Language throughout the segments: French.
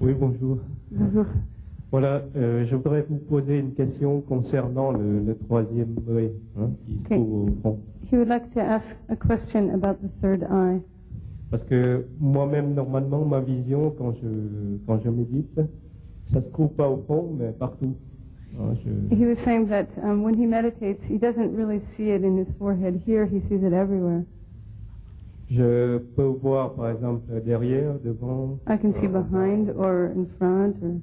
Oui, bonjour. Bonjour. Voilà, je voudrais vous poser une question concernant le troisième œil qui se Okay. trouve au fond. He would like to ask a question about the third eye. Parce que moi-même, normalement, ma vision, quand je médite, ça se trouve pas au fond, mais partout. He was saying that when he meditates, he doesn't really see it in his forehead. Here, he sees it everywhere. Je peux voir, par exemple, derrière, devant. I can see behind or in front. Or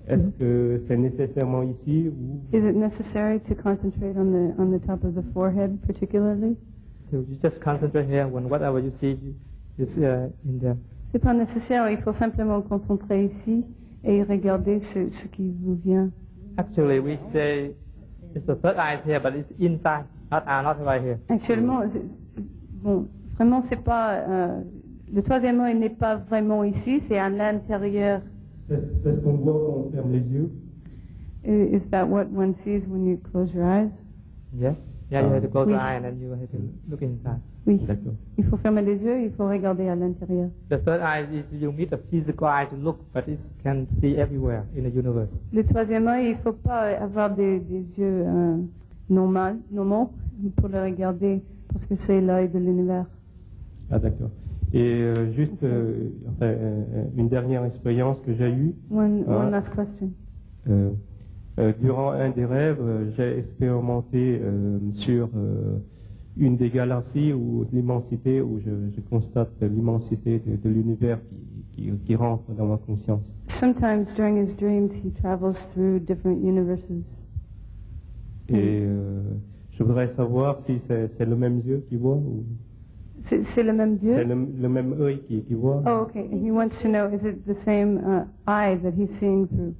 Est-ce que c'est nécessairement ici ou is it necessary to concentrate on the top of the forehead particularly? So you just concentrate here when whatever you see is in there. C'est pas nécessaire. Il faut simplement concentrer ici et regarder ce qui vous vient. Actually, we say it's the third eye here, but it's inside, not right here. Actuellement, bon, vraiment, c'est pas le troisième œil n'est pas vraiment ici. C'est à l'intérieur. c'est ce qu'on voit quand on ferme les yeux? Is that what one sees when you close your eyes? Yes. Yeah, you have to close Oui. the eye and then you have to look inside. Oui. D'accord. Il faut fermer les yeux, il faut regarder à l'intérieur. The third eye is you need a physical eye to look, but it can see everywhere in the universe. Le troisième œil, il ne faut pas avoir des yeux normaux pour le regarder, parce que c'est l'œil de l'univers. Ah, d'accord. Et juste une dernière expérience que j'ai eue. One last question. Durant un des rêves, j'ai expérimenté sur une des galaxies ou l'immensité, où je constate l'immensité de l'univers qui rentre dans ma conscience. Sometimes during his dreams, he travels through different universes. Et je voudrais savoir si c'est le même Dieu qui voit ou C'est le même Dieu? c'est le même œil qui voit. Oh, okay. He wants to know, is it the same eye that he's seeing through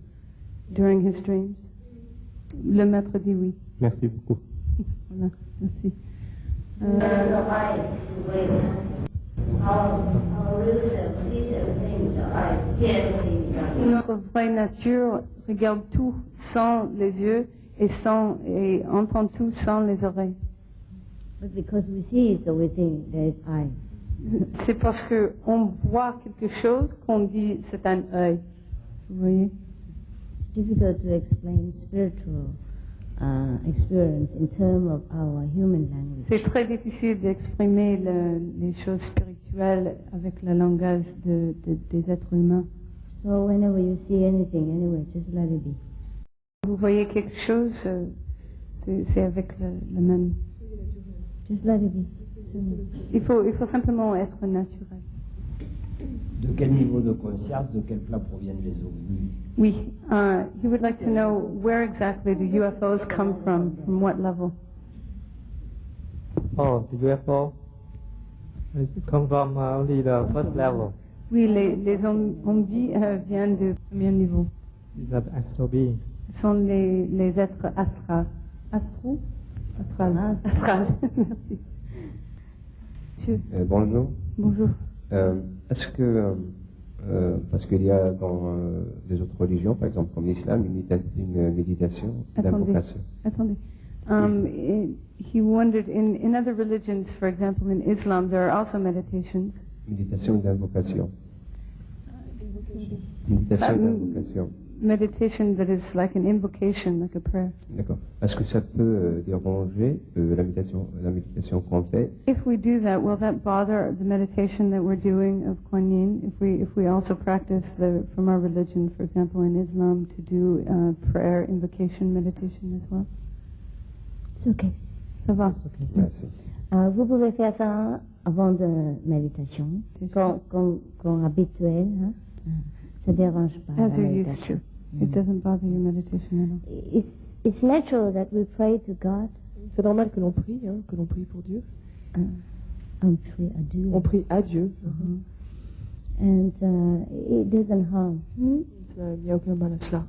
during his dreams? Le maître dit oui. Merci beaucoup. Voilà, merci. Notre vraie nature regarde tout sans les yeux et entend tout sans les oreilles. But because we see it, so we think there is eye. C'est parce que on voit quelque chose qu'on dit c'est un œil. Vous voyez? It's difficult to explain spiritual experience in terms of our human language. C'est très difficile d'exprimer les choses spirituelles avec le langage des êtres humains. So whenever you see anything, anyway, just let it be. Vous voyez quelque chose, c'est avec le même. Just let it be. Il faut simplement être naturel. De quel niveau de conscience, de quel plat proviennent les ovnis? Oui, he would like to know where exactly do UFOs come from what level? Oh, the UFO it come from only the first level. Oui, les zombies viennent du premier niveau. These are astral beings. Ce sont les êtres astrales. Astral. Merci. Monsieur. Bonjour. Bonjour. Est-ce que, parce qu'il y a dans les autres religions, par exemple comme l'islam, une méditation d'invocation. Attendez. He wondered, in other religions, for example, in Islam, there are also meditations. Méditation d'invocation. Méditation d'invocation. Meditation that is like an invocation, like a prayer. D'accord. Est-ce que ça peut déranger la méditation qu'on fait? If we do that, will that bother the meditation that we're doing of Kuan Yin? If we also practice from our religion, for example, in Islam, to do prayer, invocation, meditation as well? It's okay. Ça va. Okay. Merci. Vous pouvez faire ça avant de méditation, comme habituel. Hein? Ça dérange pas As la you're used méditation. to. It doesn't bother your meditation at all. It's natural that we pray to God. C'est normal que l'on prie, que l'on prie pour Dieu. On prie à Dieu. On prie à Dieu. And it doesn't harm. Il n'y a aucun mal à cela.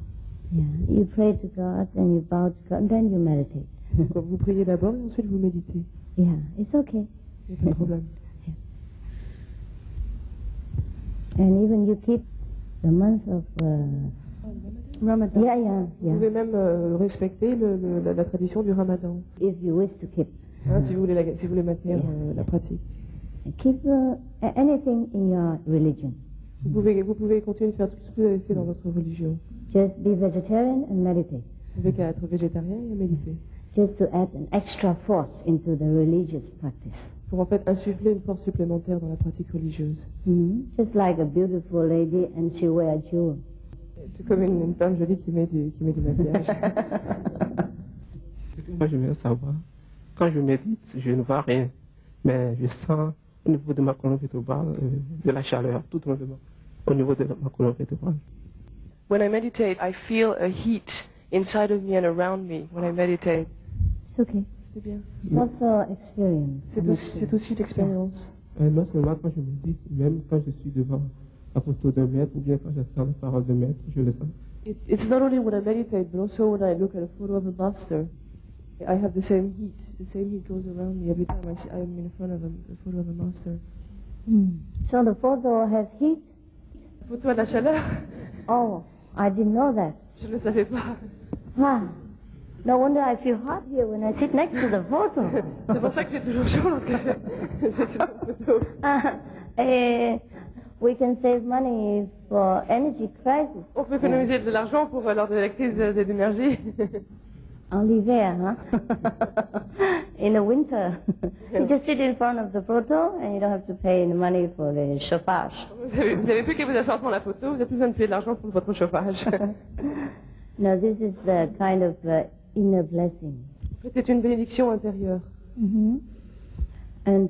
Yeah. You pray to God and you bow to God and then you meditate. Donc vous priez d'abord et ensuite vous méditez. Yeah, it's okay. Il n'y a pas de problème. And even you keep the month of Ramadan. yeah. Vous pouvez même respecter la tradition du Ramadan, If you wish to keep. si vous voulez maintenir la pratique. Keep anything in your religion. Vous pouvez continuer de faire tout ce que vous avez fait dans votre religion. Just be vegetarian and meditate. Vous n'avez qu'à être végétarien et à méditer. Just to add an extra force into the religious practice. Pour en fait insuffler une force supplémentaire dans la pratique religieuse. Just like a beautiful lady and she wears jewels. C'est comme une femme jolie qui met du maquillage. Moi, je veux savoir, quand je médite, je ne vois rien, mais je sens au niveau de ma colonne vertébrale de la chaleur, tout simplement, au niveau de ma colonne vertébrale. When I meditate, I feel a heat inside of me and around me when I meditate. It's okay. C'est bien. It's also experience. C'est aussi l'expérience. Non seulement quand je médite, même quand je suis devant la photo d'un maître ou bien quand j'entends la parole d'un maître, je le sens. It's not only when I meditate, but also when I look at a photo of a master. I have the same heat. The same heat goes around me every time I am in front of a photo of a master. So the photo has heat? La photo a de la chaleur? Oh, I didn't know that. Je ne le savais pas. Ah. No wonder I feel hot here when I sit next to the photo. C'est pour ça que j'ai toujours chaud lorsque je suis sur la photo. We can save money for energy crisis. On peut économiser de l'argent pour lors de la crise d'énergie. En l'hiver, hein? In the winter, you just sit in front of the photo and you don't have to pay any money for the chauffage. Vous avez plus qu'à vous asseoir devant la photo, vous n'avez plus besoin de payer de l'argent pour votre chauffage. No, this is the kind of inner blessing. C'est une bénédiction intérieure. And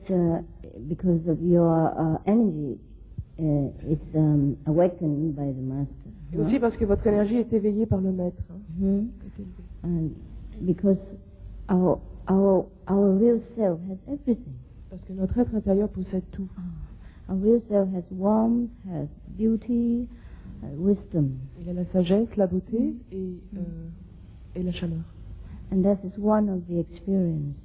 because of your energy is awakened by the master. Et aussi parce que votre énergie est éveillée par le maître. And because our real self has everything. Parce que notre être intérieur possède tout. Our real self has warmth, has beauty, wisdom. Il a la sagesse, la beauté et la chaleur. And that is one of the experience.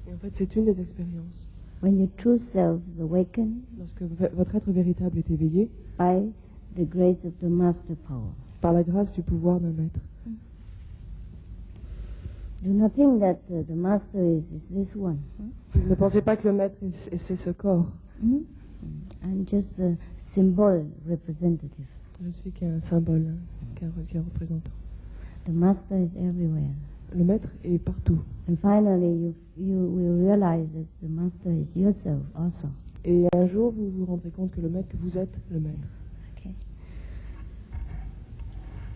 Et en fait, c'est une des expériences. When your true self is awakened, lorsque votre être véritable est éveillé, by the grace of the master power. Par la grâce du pouvoir d'un maître. Do not think that the master is this one. Ne pensez pas que le maître c'est ce corps. I'm just a symbol representative. Je suis qu'un symbole, qu'un représentant. The master is everywhere. Le maître est partout. And finally, you will realize that the master is yourself also. Et un jour, vous vous rendrez compte que vous êtes le maître. Okay.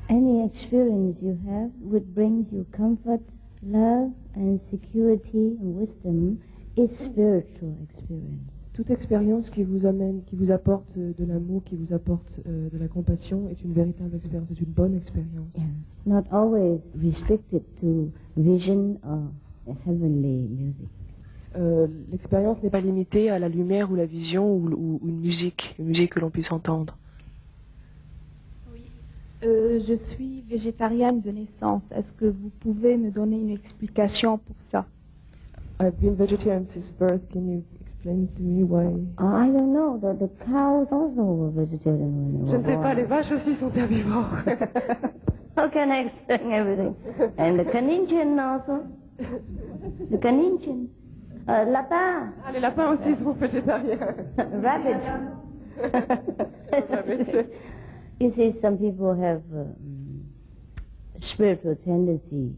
Any experience you have which brings you comfort, love, and security and wisdom is spiritual experience. Toute expérience qui vous amène, qui vous apporte de l'amour, qui vous apporte de la compassion est une véritable expérience, c'est une bonne expérience. Yeah. It's not always restricted to vision or heavenly music. L'expérience n'est pas limitée à la lumière ou la vision ou une musique que l'on puisse entendre. Oui. Je suis végétarienne de naissance. Est-ce que vous pouvez me donner une explication pour ça? I've been vegetarian since birth. Can you explain to me why? I don't know. The cows also were vegetarian when they were Je ne sais born. pas, les vaches aussi sont herbivores. How can I explain everything? And the Kaninchen also. The Kaninchen. Lapin. Ah, les lapins aussi sont végétariens. Rabbit. You see, some people have spiritual tendency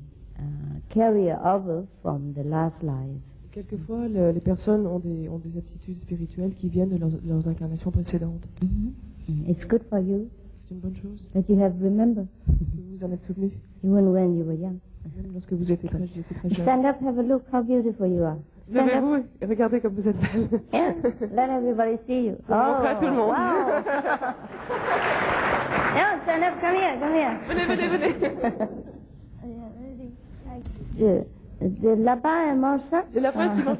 carry over from the last life. Quelquefois, les personnes ont des aptitudes spirituelles qui viennent de leurs incarnations précédentes. It's good for you. C'est une bonne chose. That you have remembered. Vous vous en êtes souvenu. Even when you were young. Même lorsque vous étiez très jeune. Stand up, have a look how beautiful you are. Levez-vous et regardez comme vous êtes belle. Yeah, let everybody see you. Montrez à tout le monde. Wow. No, stand up, come here, come here. Venez. The lapin and mange ça? Les lapins qui mangent.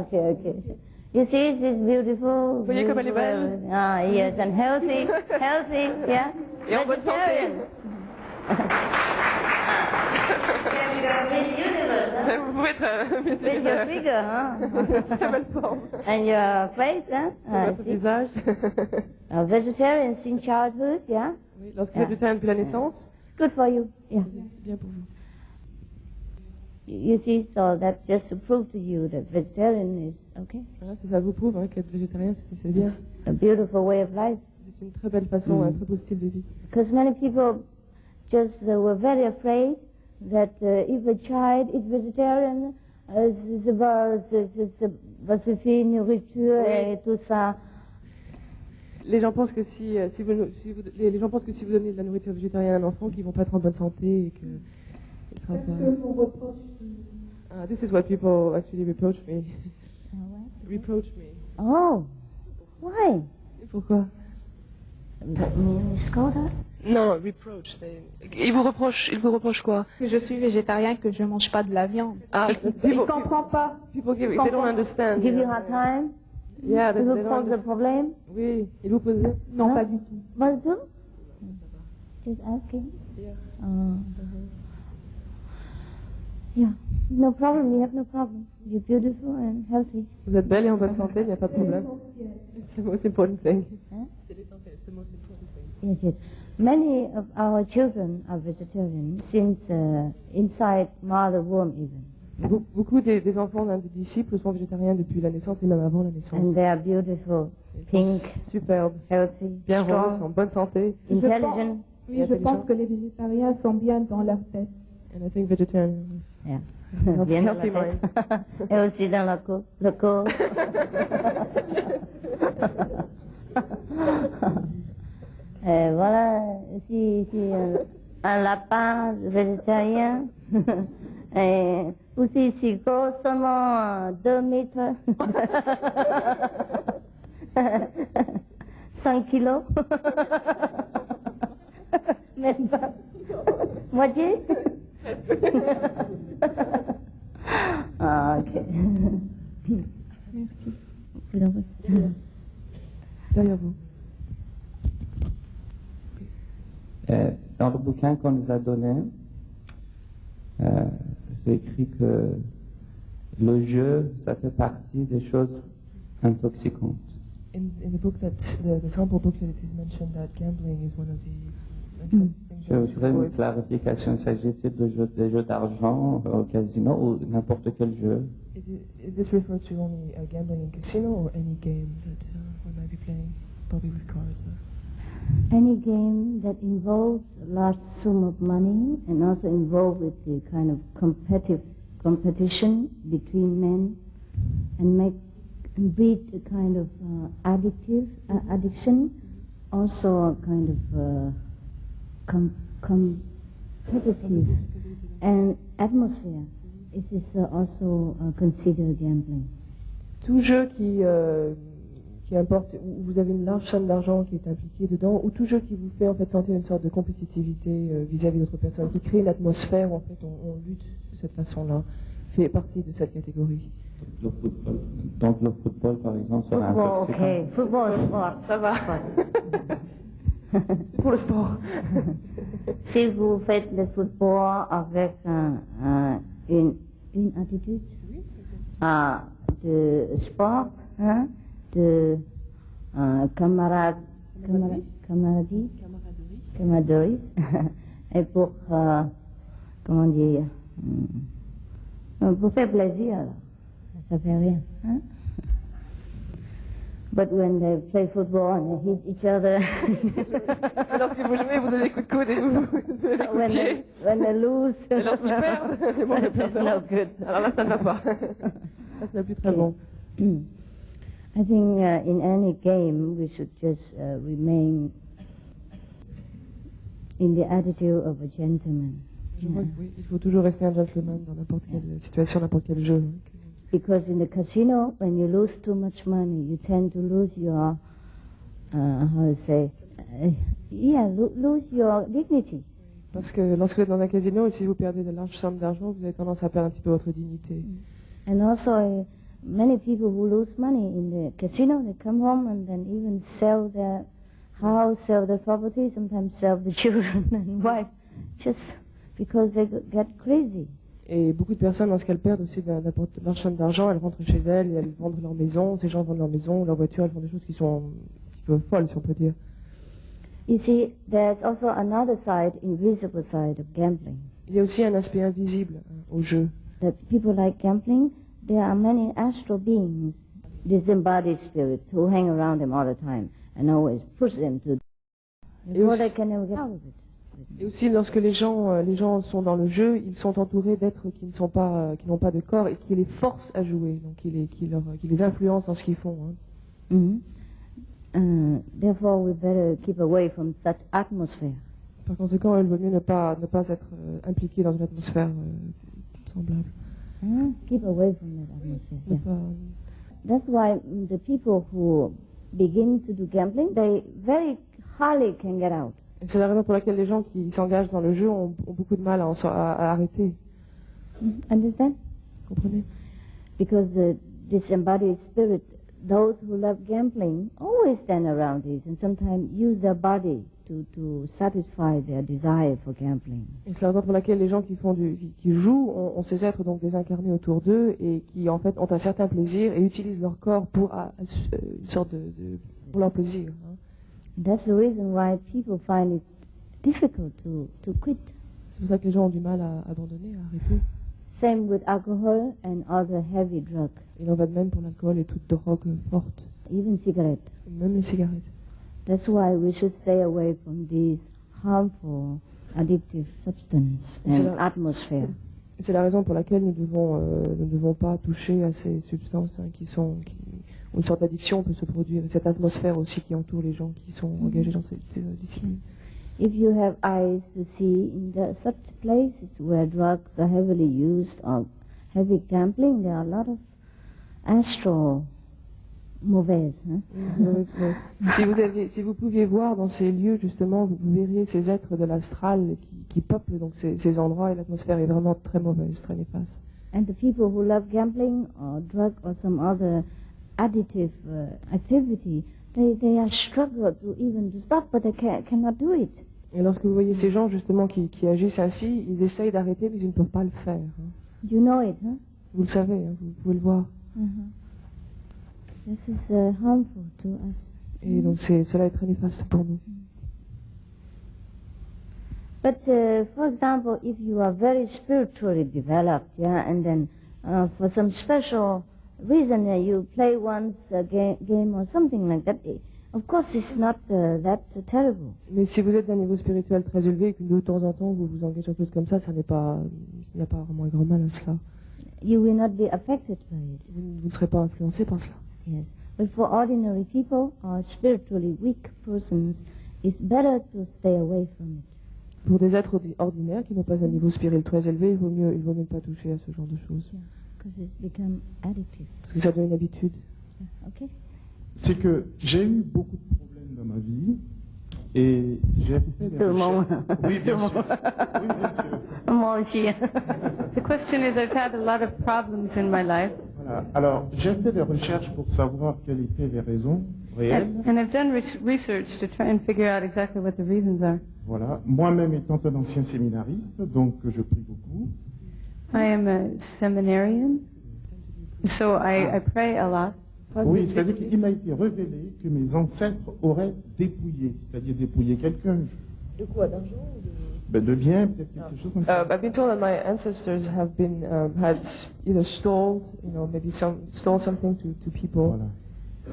Okay. You see, she's beautiful. Vous voyez comme elle est belle? Ah, yes, and healthy, yeah. Et en bonne santé. Miss Universe, huh? Vous pouvez être Miss With your Universe. figure, huh? Très belle forme. And your face, huh? Votre visage. Vegetarian since childhood, yeah? Oui, lorsque vous êtes végétarien depuis la naissance. Good for you, yeah. C'est bien pour vous. You see, so that's just to prove to you that vegetarian is okay. Voilà, ça vous prouve qu'être végétarien, c'est bien. A beautiful way of life. C'est une très belle façon, un très beau style de vie. Because many people just were very afraid that if a child is vegetarian, va se faire une nourriture et tout ça. Les gens pensent que si vous donnez de la nourriture végétarienne à un enfant, qu'ils vont pas être en bonne santé et que il sera pas. This is what people actually reproach me. Reproach me. Oh, why? Pourquoi? Non, reproach. Ils vous reprochent quoi? Que je suis végétarien, que je ne mange pas de la viande. Ah, Il ne comprend pas. People they don't understand. Give you hard time? Yeah, They will pose the problem? Oui, ils vous posent. Non, pas du tout. Pas du tout? Just asking? Yeah. Yeah, no problem, you have no problem. You're beautiful and healthy. Vous êtes belle et en bonne santé, il n'y a pas de problème. C'est the most important thing. Huh? C'est l'essentiel, c'est the most important thing. Yes, yes. Many of our children are vegetarian since inside mother womb even. Beaucoup des enfants d'un des disciples sont végétariens depuis la naissance et même avant la naissance. And they are beautiful, pink, superbes, healthy, bien strong, roses, en bonne santé. intelligent. Oui, je pense que les végétariens sont bien dans leur tête. And I think vegetarian. Yeah. Bien dans la Healthy tête. Et aussi dans le corps. Et voilà, si un lapin végétarien, et aussi si gros seulement 2 mètres, 5 kilos, même pas, moitié. Ah, ok. Merci. Vous en prie. Derrière vous. Dans le bouquin qu'on nous a donné, c'est écrit que le jeu, ça fait partie des choses intoxicantes. In the book the sample booklet it is mentioned that gambling is one of the Je voudrais une clarification. S'agit-il des jeux d'argent au casino ou n'importe quel jeu? Is this referred to only gambling in casino or any game that we might be playing, probably with cards? Any game that involves a large sum of money and also involved with the kind of competition between men and breed a kind of addiction, also a kind of competitive and atmosphere. It is also considered gambling. Tout jeu qui importe, où vous avez une large somme d'argent qui est impliquée dedans, ou tout jeu qui vous fait en fait sentir une sorte de compétitivité vis-à-vis d'autres personnes, qui crée une atmosphère où en fait on lutte de cette façon-là, fait partie de cette catégorie. Le football. Donc le football, par exemple, sera Football, ok. Football, sport. Ça va. Pour le sport. Si vous faites le football avec une attitude de sport, hein, de camaraderie, et pour, comment dire, pour faire plaisir, ça fait rien. Hein? But when they play football and they hit each other, lorsque vous jouez, vous donnez des coups de coude et vous donnez des coups de pied. When they lose, et lorsqu'ils perdent, c'est bon, no good. Alors là, ça ne va pas. Là, ce n'est plus très bon. I think in any game we should just remain in the attitude of a gentleman. Je crois que oui, il faut toujours rester un gentleman dans n'importe quelle situation, n'importe quel jeu. Because in the casino, when you lose too much money, you tend to lose your, how to say, lose your dignity. Parce que lorsque vous êtes dans un casino et si vous perdez de larges sommes d'argent, vous avez tendance à perdre un petit peu votre dignité. And also, many people who lose money in the casino, they come home and then even sell their house, sell their property, sometimes sell the children and wife, just because they get crazy. Et beaucoup de personnes, lorsqu'elles perdent aussi de large somme d'argent, elles rentrent chez elles et elles vendent leur maison. Ces gens vendent leur maison, leur voiture, elles font des choses qui sont un petit peu folles, si on peut dire. You see, there's also another side, invisible side of gambling. Il y a aussi un aspect invisible au jeu. that people like gambling, there are many astral beings, disembodied spirits who hang around them all the time and always push them to. Before they can never get out of it. Et aussi, lorsque les gens sont dans le jeu, ils sont entourés d'êtres qui n'ont pas de corps et qui les forcent à jouer, donc qui les influencent dans ce qu'ils font. Hein. Therefore, we better keep away from such atmosphere. Par conséquent, il vaut mieux ne pas être impliqué dans une atmosphère semblable. Keep away from that atmosphere. That's why the people who begin to do gambling, they very hardly can get out. Et c'est la raison pour laquelle les gens qui s'engagent dans le jeu ont beaucoup de mal à arrêter. Understand? Comprenez? Because the disembodied spirit, those who love gambling, always stand around these and sometimes use their body to satisfy their desire for gambling. Et c'est la raison pour laquelle les gens qui jouent ont ces êtres donc désincarnés autour d'eux et qui en fait ont un certain plaisir et utilisent leur corps pour une sorte pour leur plaisir. Hein. That's the reason why people find it difficult to quit. C'est pour ça que les gens ont du mal à abandonner, à arrêter. Same with alcohol and other heavy drugs. Il en va de même pour l'alcool et toute drogue forte. Even cigarettes. Même les cigarettes. That's why we should stay away from these harmful, addictive substances and atmosphere. C'est la raison pour laquelle nous ne devons pas toucher à ces substances où une sorte d'addiction peut se produire. Et cette atmosphère aussi qui entoure les gens qui sont engagés dans ces disciplines. If you have eyes to see in such places where drugs are heavily used or heavy gambling, there are a lot of astral mauvaises. Si vous pouviez voir dans ces lieux, justement, vous verriez ces êtres de l'astral qui peuplent donc ces endroits et l'atmosphère est vraiment très mauvaise, très néfaste. And the people who love gambling or drug or some other additive activity, they are struggle to even to stop, but they cannot do it. Et lorsque vous voyez ces gens justement qui agissent ainsi, ils essayent d'arrêter mais ils ne peuvent pas le faire. You know it, huh? Vous le savez, hein, vous pouvez le voir. This is harmful to us. Et donc cela est très néfaste pour nous. But for example, if you are very spiritually developed, yeah, and then for some special reason you play once a game or something like that, of course it's not that terrible. Mais si vous êtes d'un niveau spirituel très élevé et que de temps en temps vous vous engagez en quelque chose comme ça, il n'y a pas vraiment un grand mal à cela. You will not be affected by it. Vous ne serez pas influencé par cela. Yes, but for ordinary people or spiritually weak persons, it's better to stay away from it. Pour des êtres ordinaires qui n'ont pas un niveau spirituel très élevé, il vaut mieux ne pas toucher à ce genre de choses. Because it's become addictive. Parce que ça devient une habitude. Okay. C'est que j'ai eu beaucoup de problèmes dans ma vie et j'ai fait des recherches. Oui, bien sûr. Oui, bien sûr. Moi aussi. The question is, I've had a lot of problems in my life. Voilà. Alors, j'ai fait des recherches pour savoir quelles étaient les raisons réelles. And I've done research to try and figure out exactly what the reasons are. Voilà. Moi-même étant un ancien séminariste, donc je prie beaucoup. I am a seminarian, so I pray a lot. Oui, c'est-à-dire qu'il m'a été révélé que mes ancêtres auraient dépouillé, c'est-à-dire dépouillé quelqu'un. De quoi, d'argent ou de biens, peut-être quelque chose comme ça. I've been told that my ancestors have been had either stole something to people. Voilà.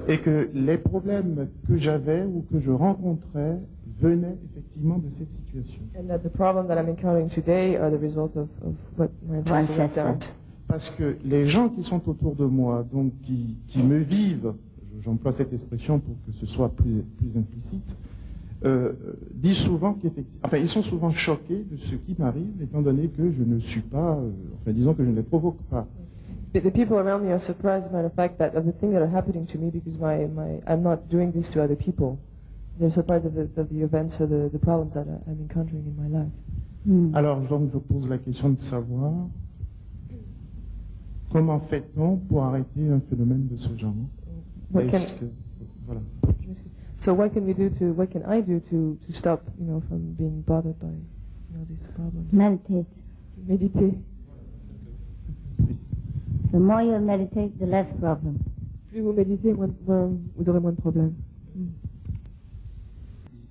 Et que les problèmes que j'avais ou que je rencontrais venaient effectivement de cette situation. And that the problem that I'm encountering today are the result of what my ancestors have done. Parce que les gens qui sont autour de moi, donc qui me vivent, j'emploie cette expression pour que ce soit plus implicite, disent souvent qu'effectivement, enfin ils sont souvent choqués de ce qui m'arrive, étant donné que je ne suis pas, disons que je ne les provoque pas. The people around me are surprised by the fact that of the things that are happening to me because I'm not doing this to other people. They're surprised of the events or the problems that I'm encountering in my life. Alors donc je pose la question de savoir comment fait-on pour arrêter un phénomène de ce genre? Voilà. So what can I do to stop, from being bothered by, these problems? Meditate. Méditer. The more you meditate, the less problem. Plus vous méditez, moins vous aurez moins de problèmes.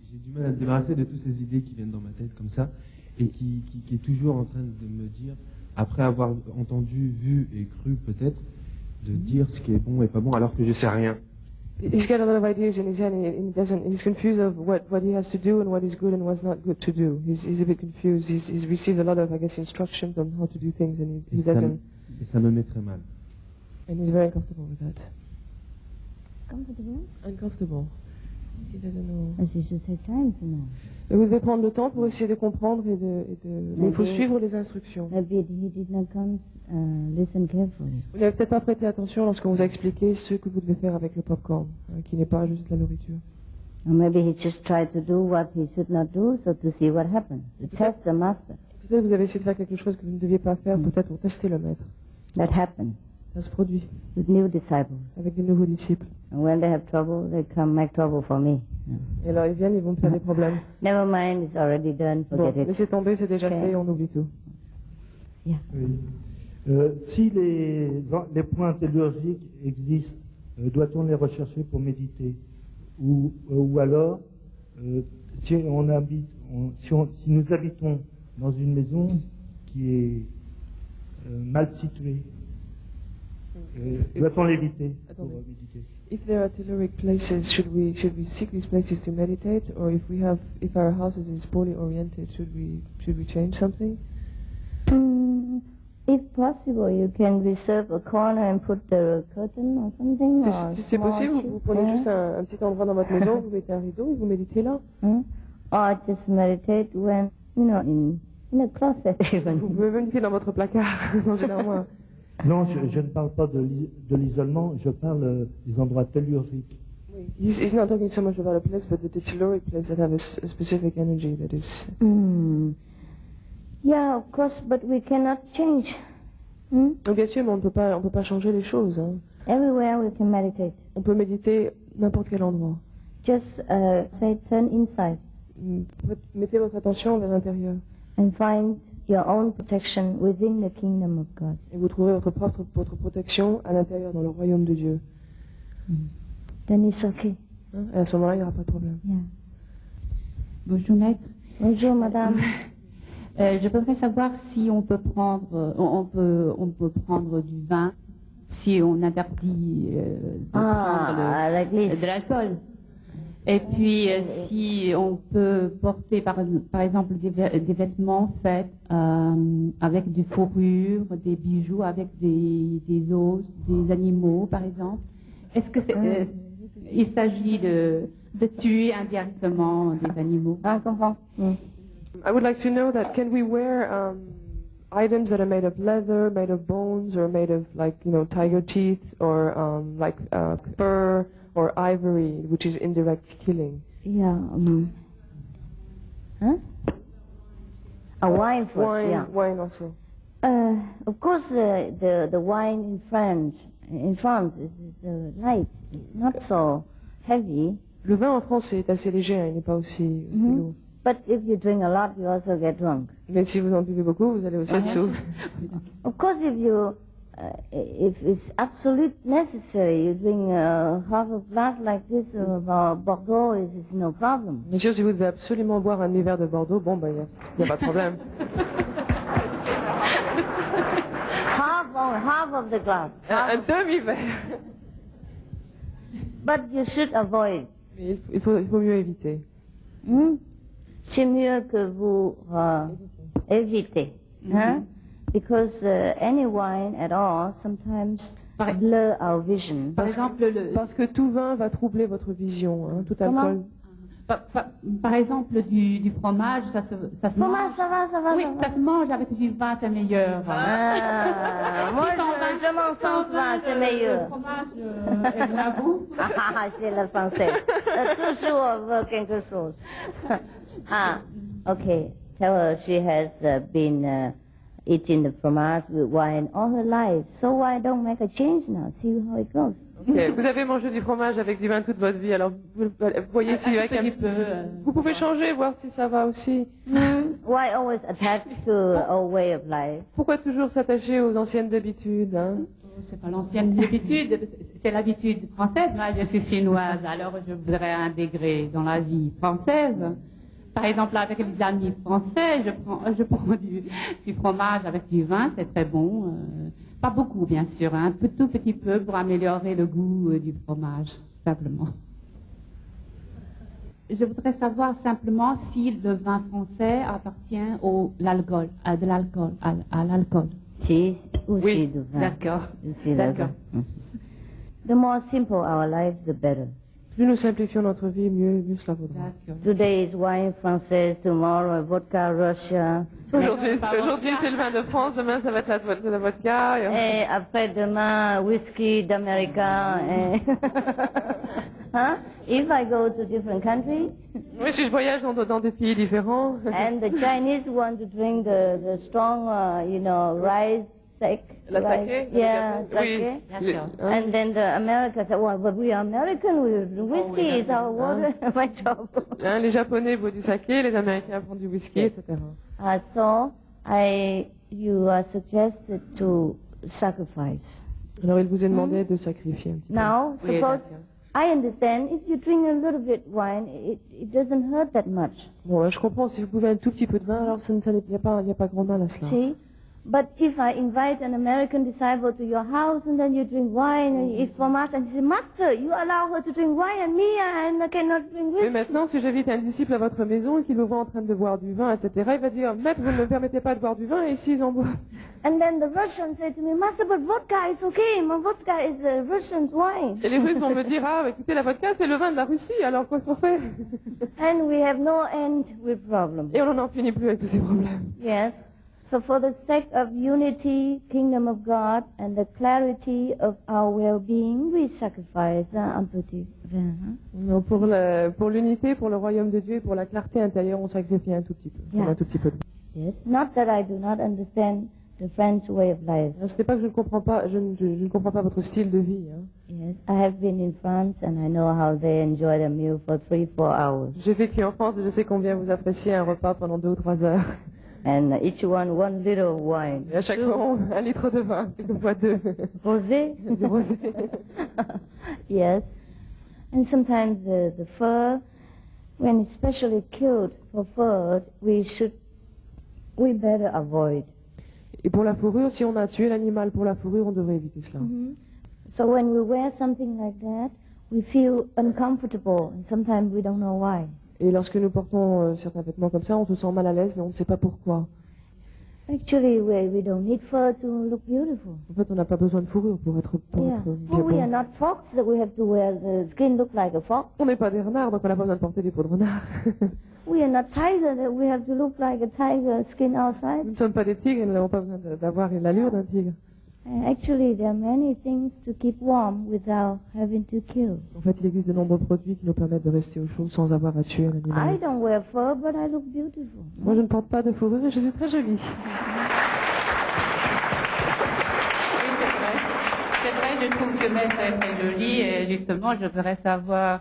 J'ai du mal à me débarrasser de toutes ces idées qui viennent dans ma tête comme ça et qui est toujours en train de me dire après avoir entendu, vu et cru peut-être, de dire ce qui est bon et pas bon alors que je sais rien. He's got a lot of ideas in his head, and he's confused of what he has to do and what is good and what's not good to do. He's a bit confused. He's received a lot of, I guess, instructions on how to do things, and he doesn't. Et ça me met très mal. And he's very uncomfortable with that. Comfortable? Uncomfortable. He doesn't know. As you should take time to know. Vous devez prendre le temps pour essayer de comprendre mais il faut suivre les instructions. Maybe he did not listen carefully. Vous n'avez peut-être pas prêté attention lorsqu'on vous a expliqué ce que vous devez faire avec le popcorn, qui n'est pas juste la nourriture. Or maybe he just tried to do what he should not do, so to see what happens. To test the master. Peut-être que vous avez essayé de faire quelque chose que vous ne deviez pas faire, peut-être pour tester le maître. That happens. Ça se produit. With new disciples. Avec de nouveaux disciples. And when they have trouble, they come make trouble for me. Et alors ils viennent, ils vont me faire des problèmes. Never mind, it's already done, forget Bon, it. laissez tomber, c'est déjà fait, on oublie tout. Yeah. Oui. Si les points telluriques existent, doit-on les rechercher pour méditer? Ou alors, si nous habitons dans une maison qui est mal située, doit-on l'éviter pour méditer? If there are telluric places, should we seek these places to meditate, or if our house is poorly oriented, should we change something? If possible, you can reserve a corner and put the curtain or something. Si c'est possible, vous prenez juste un petit endroit dans votre maison, vous mettez un rideau et vous méditez là. Or just meditate when, in a closet even. Vous pouvez méditer dans votre placard, dans une armoire. Non, je ne parle pas de l'isolement, je parle des endroits telluriques. He's not talking so much about a place, but the telluric place that have a specific energy that is... Yeah, of course, but we cannot change. Bien sûr, mais on ne peut pas changer les choses. Hein. Everywhere we can meditate. On peut méditer n'importe quel endroit. Just say turn inside. Mettez votre attention vers l'intérieur. And find your own protection within the kingdom of God. Et vous trouverez votre protection à l'intérieur, dans le royaume de Dieu. Then it's okay. Hein? Et à ce moment-là, il n'y aura pas de problème. Yeah. Bonjour maître. Bonjour madame. Je voudrais savoir si on peut prendre, on peut prendre du vin, si on interdit de prendre de l'alcool. Et puis si on peut porter par exemple des vêtements faits avec des fourrures, des bijoux avec des os, des animaux par exemple. Est-ce que il s'agit de tuer indirectement des animaux? Ah, comprends. I would like to know that can we wear items that are made of leather, made of bones, or made of tiger teeth, or fur or ivory, which is indirect killing? Yeah. A wine first, yeah. Wine also. Of course, the wine in France is light, not so heavy. Le vin en France est assez léger, il n'est pas aussi lourd. But if you drink a lot, you also get drunk. Mais si vous en buvez beaucoup, vous allez aussi être sourd. Of course, if it's absolute necessary, you drink half a glass like this of Bordeaux, is no problem. Bien sûr, si vous devez absolument boire un demi-verre de Bordeaux, bon, il n'y a pas de problème. half of the glass. Un demi-verre. But you should avoid. Mais il faut mieux éviter. C'est mieux que vous évitez. Because any wine at all sometimes blur our vision. Parce que tout vin va troubler votre vision, tout alcool. Par exemple, du fromage, ça se fromage, ça va. Oui, ça se mange avec du vin, c'est meilleur. Moi, je m'en sens vin, c'est meilleur. Le fromage est bon à vous. C'est le français. Toujours veut quelque chose. Okay. Tell her she has been eating the fromage with wine all her life. So why don't make a change now? See how it goes. Okay. Vous avez mangé du fromage avec du vin toute votre vie, alors vous voyez si avec un peu. Vous pouvez changer, voir si ça va aussi. Why always attached to our way of life? Pourquoi toujours s'attacher aux anciennes habitudes? C'est pas l'ancienne habitude, c'est l'habitude française. Moi, je suis chinoise, alors je voudrais intégrer dans la vie française. par exemple, avec les amis français, je prends du fromage avec du vin, c'est très bon. Pas beaucoup, bien sûr, un tout petit peu pour améliorer le goût du fromage, simplement. Je voudrais savoir simplement si le vin français appartient à l'alcool. Si, aussi Oui, du vin. d'accord. Aussi D'accord. le vin. The more simple our life, the better. Plus nous simplifions notre vie, mieux cela vaudra. Today is wine française, tomorrow vodka Russia. Aujourd'hui c'est le vin de France, demain ça va être la vodka. Et après-demain, whisky d'Amérique. Huh? If I go to different countries, Oui, si je voyage dans des pays différents. and the Chinese want to drink the strong, rice sake. La rice. saké? Yeah, Oui. sake. And then the Americans say, well, but we are American, whiskey is our water. My job. Les Japonais boivent du saké, les Américains prennent du whisky, etc. So you are suggested to sacrifice. Alors il vous est demandé de sacrifier un petit peu. Now, Oui, suppose d'accord. I understand if you drink a little bit wine, it doesn't hurt that much. Bon, je comprends, si vous pouvez un tout petit peu de vin, alors il n'y a pas grand mal à cela. See? But if I invite an American disciple to your house and then you drink wine and you eat from us and you say, Master, you allow her to drink wine and me and I cannot drink Mais whiskey. maintenant, si j'invite un disciple à votre maison et qu'il me voit en train de boire du vin, etc., il va dire, Maître, vous ne me permettez pas de boire du vin, et ici ils en boivent. And then the Russians say to me, Master, but vodka is okay. My vodka is the Russian's wine. Et les Russes vont me dire, ah, écoutez, la vodka, c'est le vin de la Russie, alors qu'est-ce qu'on fait? And we have no end with problems. Et on n'en finit plus avec tous ces problèmes. Yes. So for the sake of unity, kingdom of God, and the clarity of our well-being, we sacrifice un petit vin. Non, pour l'unité, pour le royaume de Dieu et pour la clarté intérieure, on sacrifie un tout petit peu. Yeah. Un tout petit peu. Yes. Not that I do not understand the French way of life. Ce n'est pas que je ne comprends pas, je ne comprends pas votre style de vie. Hein. Yes, I have been in France and I know how they enjoy their meal for 3-4 hours. J'ai vécu en France et je sais combien vous appréciez un repas pendant 2 ou 3 heures. And each one little of wine. Et à chaque fois, 1 litre de vin, quelquefois 2. Rosé? Du rosé. Yes. And sometimes the fur, when it's specially killed for fur, we better avoid. Et pour la fourrure, si on a tué l'animal pour la fourrure, on devrait éviter cela. So when we wear something like that, we feel uncomfortable and sometimes we don't know why. Et lorsque nous portons certains vêtements comme ça, on se sent mal à l'aise, mais on ne sait pas pourquoi. Actually, we don't need fur to look beautiful. En fait, on n'a pas besoin de fourrure pour être bien we are not fox that we have to wear the skin look like a fox. On n'est pas des renards, donc on n'a pas besoin de porter des peaux de renard. We are not tiger that we have to look like a tiger skin outside. Nous ne sommes pas des tigres et nous n'avons pas besoin d'avoir l'allure d'un tigre. Actually, there are many things to keep warm without having to kill. En fait, il existe de nombreux produits qui nous permettent de rester au chaud sans avoir à tuer un animal. I don't wear fur, but I look beautiful. Moi, je ne porte pas de fourrure et je suis très jolie. C'est vrai, je trouve que Maître est très jolie et justement, je voudrais savoir,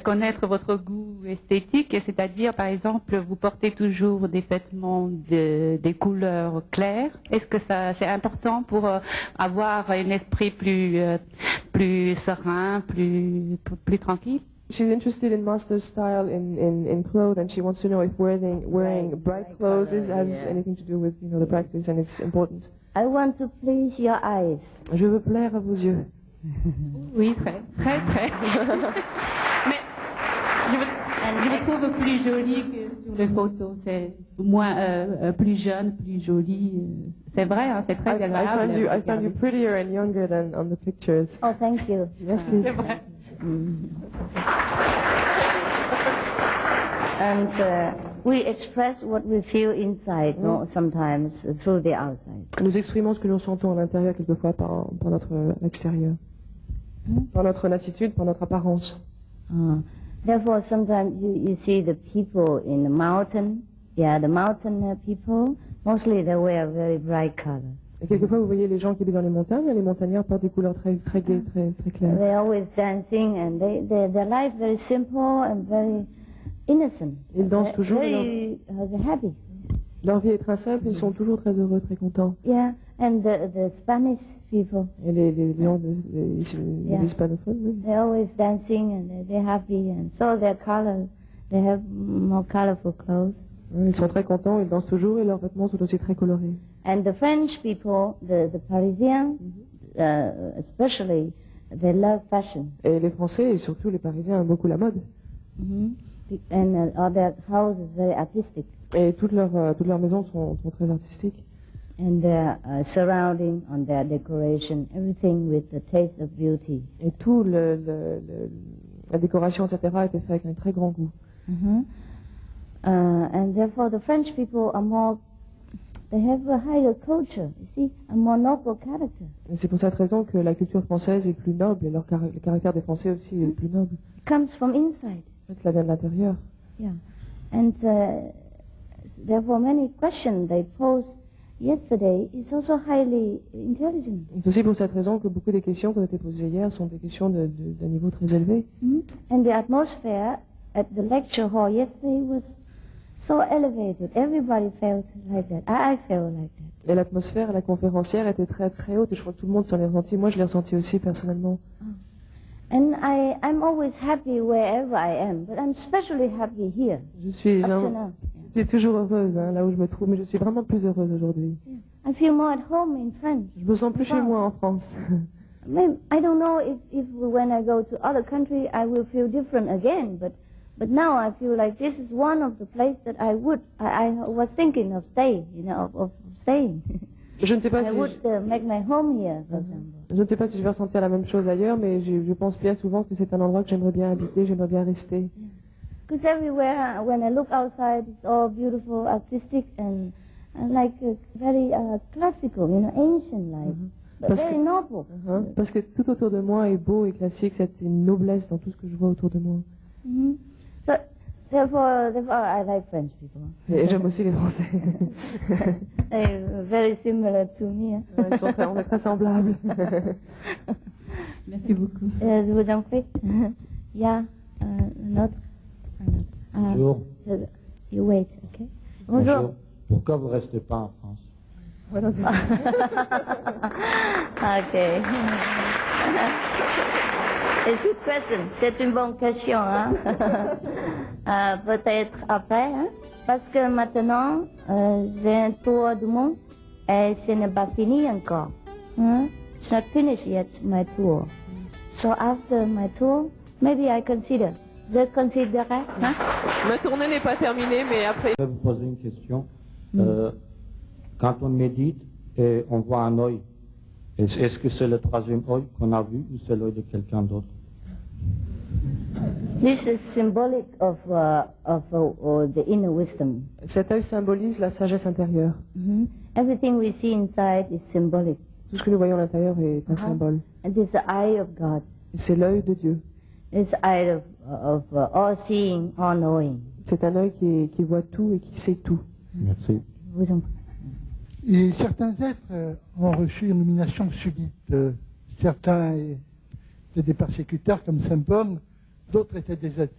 connaître votre goût esthétique, c'est-à-dire, par exemple, vous portez toujours des vêtements des couleurs claires. Est-ce que ça, c'est important pour avoir un esprit plus serein, plus tranquille? She's interested in Master's style in clothes, and she wants to know if wearing bright clothes has anything to do with the practice, and it's important. I want to please your eyes. Je veux plaire à vos yeux. Oui, très. Mais je vous trouve plus jolie que sur les photos. C'est moins plus jeune, plus jolie. C'est vrai, hein, c'est très agréable. I find you prettier and younger than on the pictures. Oh, thank you. Merci. C'est vrai. And we express what we feel inside, sometimes through the outside. Nous exprimons ce que nous sentons à l'intérieur quelquefois par notre extérieur, par notre attitude, par notre apparence. Therefore, sometimes you see the people in the mountain. Yeah, the mountain people, mostly they wear very bright colors. Et quelquefois, vous voyez les gens qui vivent dans les montagnes, les montagnards portent des couleurs très gaies, très claires. They're always dancing, and their life very simple and very innocent. Ils dansent toujours. Very happy. Leur vie est très simple, ils sont toujours très heureux, très contents. Yeah, and the Spanish people. Et les gens, les hispanophones, oui. They're always dancing and they're happy, and so their colors, They have more colorful clothes. Ils sont très contents, ils dansent toujours et leurs vêtements sont aussi très colorés. And the French people, the Parisians, especially, they love fashion. Et les Français et surtout les Parisiens aiment beaucoup la mode. And all their houses very artistic. Et toutes leurs maisons sont très artistiques. And their surrounding, on their decoration, everything with the taste of beauty. Et tout la décoration, etc., était fait avec un très grand goût. And therefore the French people are more, they have a higher culture, you see, a more noble character. Et c'est pour cette raison que la culture française est plus noble et le caractère des Français aussi est plus noble. It comes from inside. Cela vient de l'intérieur. Yeah. And therefore many questions they posed yesterday is also highly intelligent. C'est aussi pour cette raison que beaucoup des questions qui ont été posées hier sont des questions d'un niveau très élevé. And the atmosphere at the lecture hall yesterday was so elevated. Everybody felt like that. I felt like that. Et l'atmosphère à la conférencière était très très haute et je crois que tout le monde s'en est ressenti. Moi je l'ai ressenti aussi personnellement. And I'm always happy wherever I am, but I'm especially happy here. Je suis toujours heureuse là où je me trouve, mais je suis vraiment plus heureuse aujourd'hui. I feel more at home in France. Je me sens plus chez moi en France. I don't know if when I go to other countries I will feel different again, but now I feel like this is one of the places that I was thinking of staying, of staying. Je ne sais pas I would make my home here, for example. Je ne sais pas si je vais ressentir la même chose ailleurs, mais je pense bien souvent que c'est un endroit que j'aimerais bien habiter, j'aimerais bien rester. Because everywhere, when I look outside, it's all beautiful, artistic, and like very classical, ancient like, but very noble. Parce que tout autour de moi est beau et classique, c'est une noblesse dans tout ce que je vois autour de moi. So, therefore, I like French people. Et j'aime aussi les Français. They're very similar to me. On est très semblables. Merci beaucoup. Je vous en prie. Il y a un autre. Bonjour. You wait, okay? Bonjour. Pourquoi vous ne restez pas en France? Voilà, c'est ça. Okay. C'est une bonne question, hein? Peut-être après, hein? Parce que maintenant, j'ai un tour du monde et ce n'est pas fini encore. Hein? It's not finished yet, my tour. So after my tour, maybe I consider. Je considérerai. Hein? Ma tournée n'est pas terminée, mais après... Je vais vous poser une question. Quand on médite et on voit un œil, est-ce que c'est le troisième œil qu'on a vu ou c'est l'œil de quelqu'un d'autre? This is symbolic of the inner wisdom. Cet œil symbolise la sagesse intérieure. Everything we see inside is symbolic. Tout ce que nous voyons à l'intérieur est un symbole. And this is the eye of God. C'est l'œil de Dieu. It's the eye of all seeing, all knowing. C'est un œil qui voit tout et qui sait tout. Merci. Vous en prie. Et certains êtres ont reçu une illumination subite. Certains étaient des persécuteurs comme Saint Paul, d'autres étaient des êtres